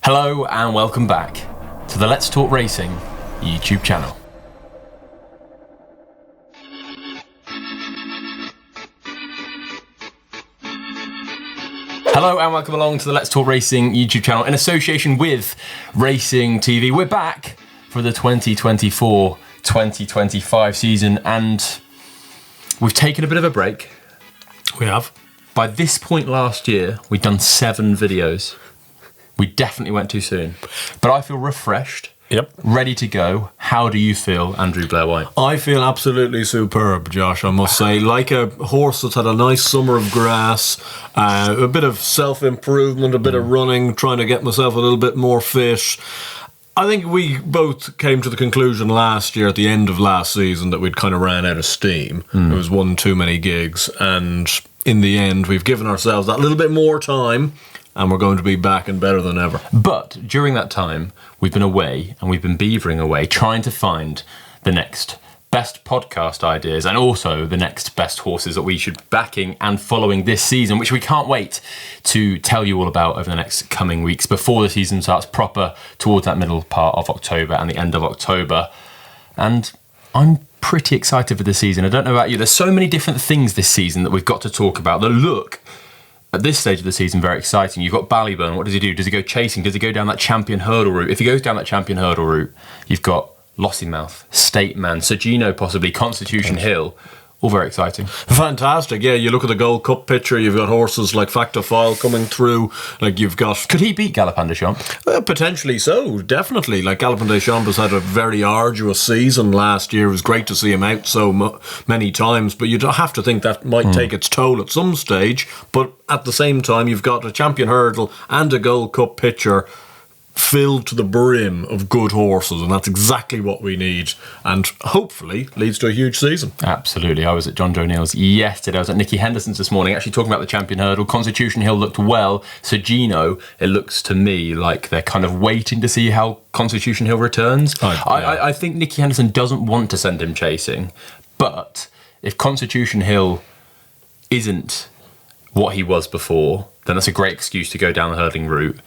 Hello and welcome back to the Let's Talk Racing YouTube channel. Hello and welcome along to the Let's Talk Racing YouTube channel in association with Racing TV. We're back for the 2024-2025 season and we've taken a bit of a break. We have. By this point last year, we'd done 7 videos. We definitely went too soon. But I feel refreshed. Yep. Ready to go. How do you feel, Andrew Blair White? I feel absolutely superb, Josh, I must say. Like a horse that's had a nice summer of grass, a bit of self-improvement, a bit of running, trying to get myself a little bit more fit. I think we both came to the conclusion last year, at the end of last season, that we'd kind of ran out of steam. There was one too many gigs, and in the end, we've given ourselves that little bit more time, and we're going to be back and better than ever. But during that time, we've been away, and we've been beavering away, trying to find the next best podcast ideas, and also the next best horses that we should be backing and following this season, which we can't wait to tell you all about over the next coming weeks before the season starts proper towards that middle part of October and the end of October. And I'm pretty excited for the season. I don't know about you. There's so many different things this season that we've got to talk about. The look at this stage of the season, very exciting. You've got Ballyburn. What does he do? Does he go chasing? Does he go down that champion hurdle route? If he goes down that champion hurdle route, you've got Lossiemouth, State Man, Sergino possibly, Constitution Hill. All very exciting. Fantastic. Yeah, you look at the Gold Cup picture, you've got horses like Factor File coming through, like you've got... Could he beat Galopin Des Champs? Potentially so, definitely. Like Galopin Des Champs has had a very arduous season last year. It was great to see him out so many times, but you'd have to think that might take its toll at some stage. But at the same time, you've got a champion hurdle and a Gold Cup picture filled to the brim of good horses, and that's exactly what we need, and hopefully leads to a huge season. Absolutely. I was at John Joe Neal's yesterday. I was at Nicky Henderson's this morning, actually talking about the champion hurdle. Constitution Hill looked well. Sergino, it looks to me like they're kind of waiting to see how Constitution Hill returns. I think Nicky Henderson doesn't want to send him chasing, but if Constitution Hill isn't what he was before, then that's a great excuse to go down the hurdling route.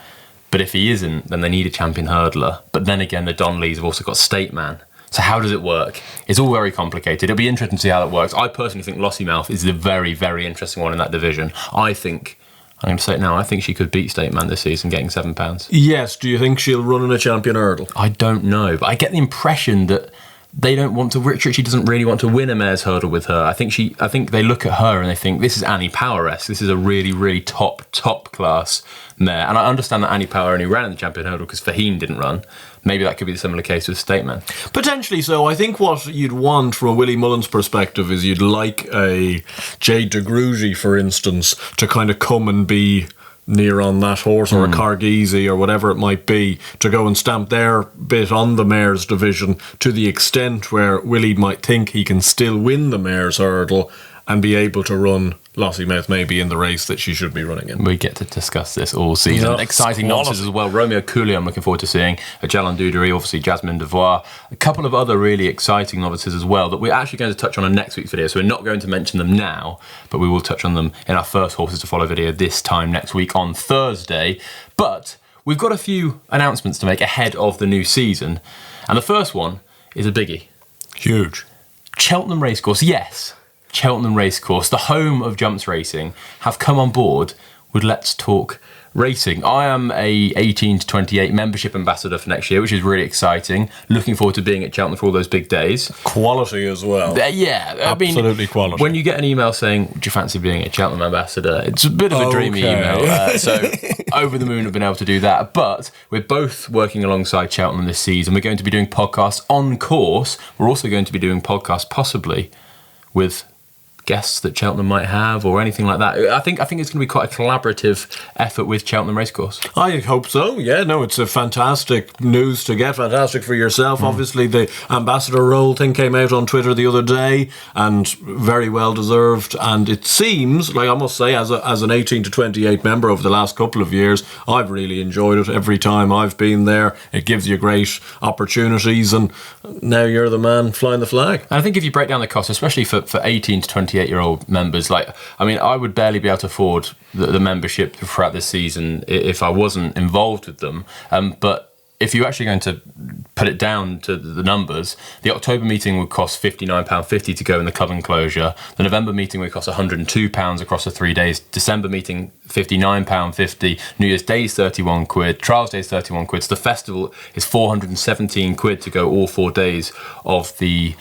But if he isn't, then they need a champion hurdler. But then again, the Donleys have also got State Man. So how does it work? It's all very complicated. It'll be interesting to see how that works. I personally think Lossiemouth is the very, very interesting one in that division. I'm going to say it now, I think she could beat State Man this season, getting £7. Yes, do you think she'll run in a champion hurdle? I don't know, but I get the impression that they don't want to. She doesn't really want to win a mare's hurdle with her. I think they look at her and they think this is Annie Power-esque. This is a really, really top class mare. And I understand that Annie Power only ran in the champion hurdle because Fahim didn't run. Maybe that could be a similar case with State Man. Potentially so. I think what you'd want from a Willie Mullins perspective is you'd like a Jade de Grugy, for instance, to kind of come and be near on that horse, or a Cargese or whatever it might be, to go and stamp their bit on the mare's division to the extent where Willie might think he can still win the mare's hurdle and be able to run Lossiemouth maybe in the race that she should be running in. We get to discuss this all season. Yeah, exciting novices as well. Romeo Cooley I'm looking forward to seeing. Jalan Dudery, obviously Jasmine Devoire. A couple of other really exciting novices as well that we're actually going to touch on in next week's video. So we're not going to mention them now, but we will touch on them in our first Horses to Follow video this time next week on Thursday. But we've got a few announcements to make ahead of the new season. And the first one is a biggie. Huge. Cheltenham Racecourse, yes. Cheltenham Racecourse, the home of jumps racing, have come on board with Let's Talk Racing. I am a 18 to 28 membership ambassador for next year, which is really exciting. Looking forward to being at Cheltenham for all those big days. Quality as well. Yeah, absolutely quality. When you get an email saying, "Do you fancy being a Cheltenham ambassador?" It's a bit of a dreamy email. So over the moon have been able to do that. But we're both working alongside Cheltenham this season. We're going to be doing podcasts on course. We're also going to be doing podcasts possibly with guests that Cheltenham might have or anything like that. I think it's going to be quite a collaborative effort with Cheltenham Racecourse. I hope so. Yeah, no, it's a fantastic news to get. Fantastic for yourself. Obviously, the ambassador role thing came out on Twitter the other day, and very well deserved. And it seems, like I must say, as an 18 to 28 member over the last couple of years, I've really enjoyed it every time I've been there. It gives you great opportunities, and now you're the man flying the flag. And I think if you break down the cost, especially for 18 to 28 28-year-old members. Like, I mean, I would barely be able to afford the membership throughout this season if I wasn't involved with them. But if you're actually going to put it down to the numbers, the October meeting would cost £59.50 to go in the club enclosure. The November meeting would cost £102 across the 3 days. December meeting, £59.50. New Year's Day is 31 quid. Trials Day is 31 quid. So the festival is 417 quid to go all 4 days of the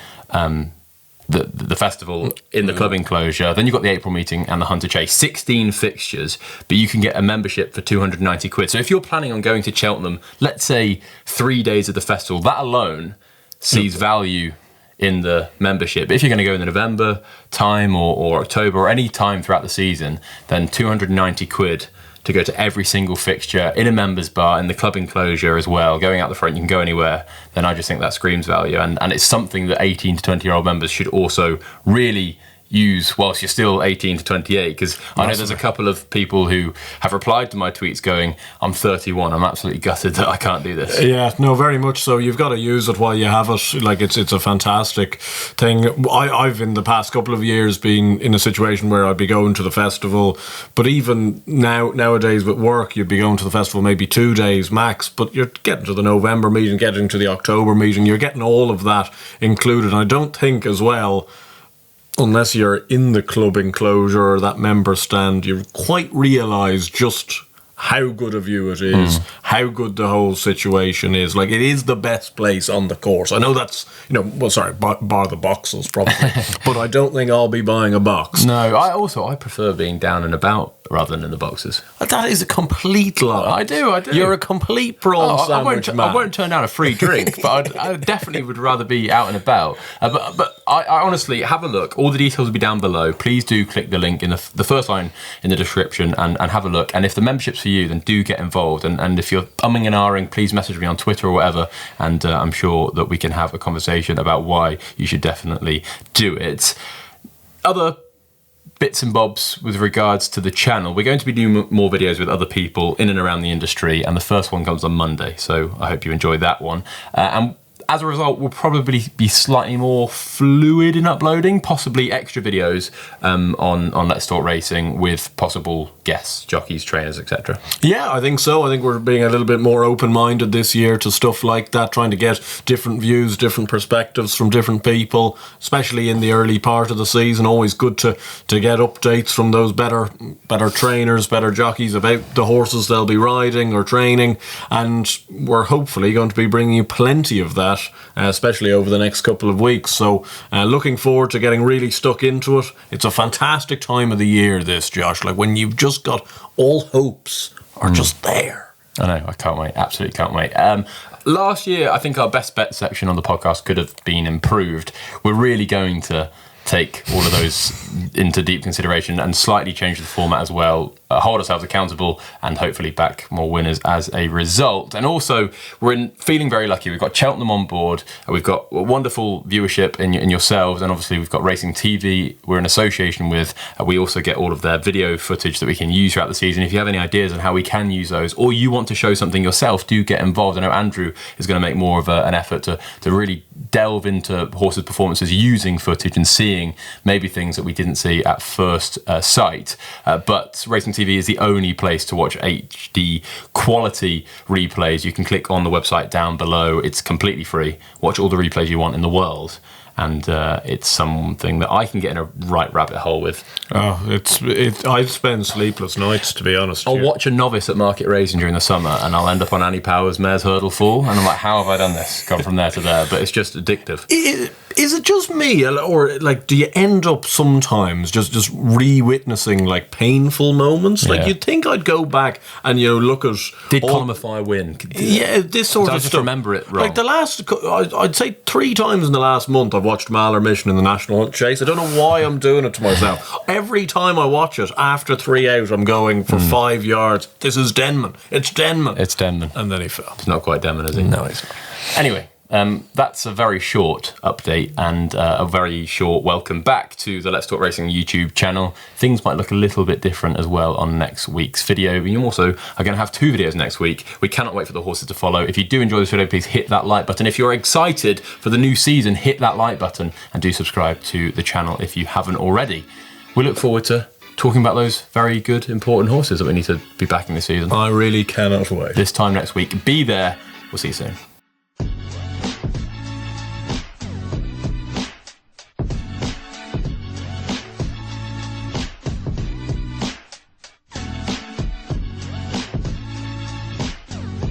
festival in the club enclosure. Then you've got the April meeting and the Hunter Chase. 16 fixtures, but you can get a membership for 290 quid. So if you're planning on going to Cheltenham, let's say 3 days of the festival, that alone sees value in the membership. If you're going to go in the November time or October or any time throughout the season, then 290 quid to go to every single fixture in a members bar, in the club enclosure as well, going out the front, you can go anywhere, then I just think that screams value. And it's something that 18 to 20-year-old members should also really use whilst you're still 18 to 28, because I know there's a couple of people who have replied to my tweets going, I'm 31, I'm absolutely gutted that I can't do this. Yeah, no, very much so. You've got to use it while you have it. Like, it's a fantastic thing. I've in the past couple of years been in a situation where I'd be going to the festival, but even nowadays with work, you'd be going to the festival maybe 2 days max, but you're getting to the November meeting, getting to the October meeting, you're getting all of that included. And I don't think as well, unless you're in the club enclosure or that member stand, you quite realise just how good a view it is, how good the whole situation is. Like, it is the best place on the course. I know that's, bar the boxes probably, but I don't think I'll be buying a box. No, I prefer being down and about rather than in the boxes. That is a complete lie. I do. You're a complete prawn sandwich man. I won't turn down a free drink, but I definitely would rather be out and about. But I honestly, have a look. All the details will be down below. Please do click the link in the first line in the description and have a look. And if the membership's for you, then do get involved. And if you're umming and ahhing, please message me on Twitter or whatever, and I'm sure that we can have a conversation about why you should definitely do it. Other bits and bobs with regards to the channel. We're going to be doing more videos with other people in and around the industry, and the first one comes on Monday, so I hope you enjoy that one. And as a result, we'll probably be slightly more fluid in uploading, possibly extra videos on Let's Talk Racing with possible guests, jockeys, trainers, etc. Yeah, I think so. I think we're being a little bit more open-minded this year to stuff like that, trying to get different views, different perspectives from different people, especially in the early part of the season. Always good to get updates from those better trainers, better jockeys about the horses they'll be riding or training, and we're hopefully going to be bringing you plenty of that, especially over the next couple of weeks. So looking forward to getting really stuck into it. It's a fantastic time of the year, this, Josh, like when you've just got all hopes are just there. I know, I can't wait, absolutely can't wait. Last year, I think our best bet section on the podcast could have been improved. We're really going to take all of those into deep consideration and slightly change the format as well, hold ourselves accountable, and hopefully back more winners as a result. And also, we're feeling very lucky. We've got Cheltenham on board, we've got wonderful viewership in yourselves, and obviously we've got Racing TV we're in association with. We also get all of their video footage that we can use throughout the season. If you have any ideas on how we can use those, or you want to show something yourself, do get involved. I know Andrew is going to make more of an effort to really delve into horses' performances using footage and seeing maybe things that we didn't see at first sight. But Racing TV is the only place to watch HD quality replays. You can click on the website down below. It's completely free. Watch all the replays you want in the world. And it's something that I can get in a right rabbit hole with. Oh, I've spent sleepless nights, to be honest. I'll watch a novice at Market Racing during the summer, and I'll end up on Annie Power's Mare's Hurdle Fall, and I'm like, how have I done this? Gone from there to there, but it's just addictive. Is it just me, or like, do you end up sometimes just re-witnessing like painful moments? Like, you'd think I'd go back and look at did Colin Maffei win? Yeah, this sort of I just stuff. Remember it wrong. Like the last, I'd say 3 times in the last month I've watched Mahler Mission in the National Hunt Chase. I don't know why I'm doing it to myself. Every time I watch it, after 3 out, I'm going for 5 yards. This is Denman. It's Denman. It's Denman. And then he fell. It's not quite Denman, is he? No, it's not. Anyway, that's a very short update and a very short welcome back to the Let's Talk Racing YouTube channel. Things might look a little bit different as well on next week's video. You also are going to have 2 videos next week. We cannot wait for the horses to follow. If you do enjoy this video, please hit that like button. If you're excited for the new season, hit that like button and do subscribe to the channel if you haven't already. We look forward to talking about those very good, important horses that we need to be backing this season. I really cannot wait. This time next week. Be there. We'll see you soon.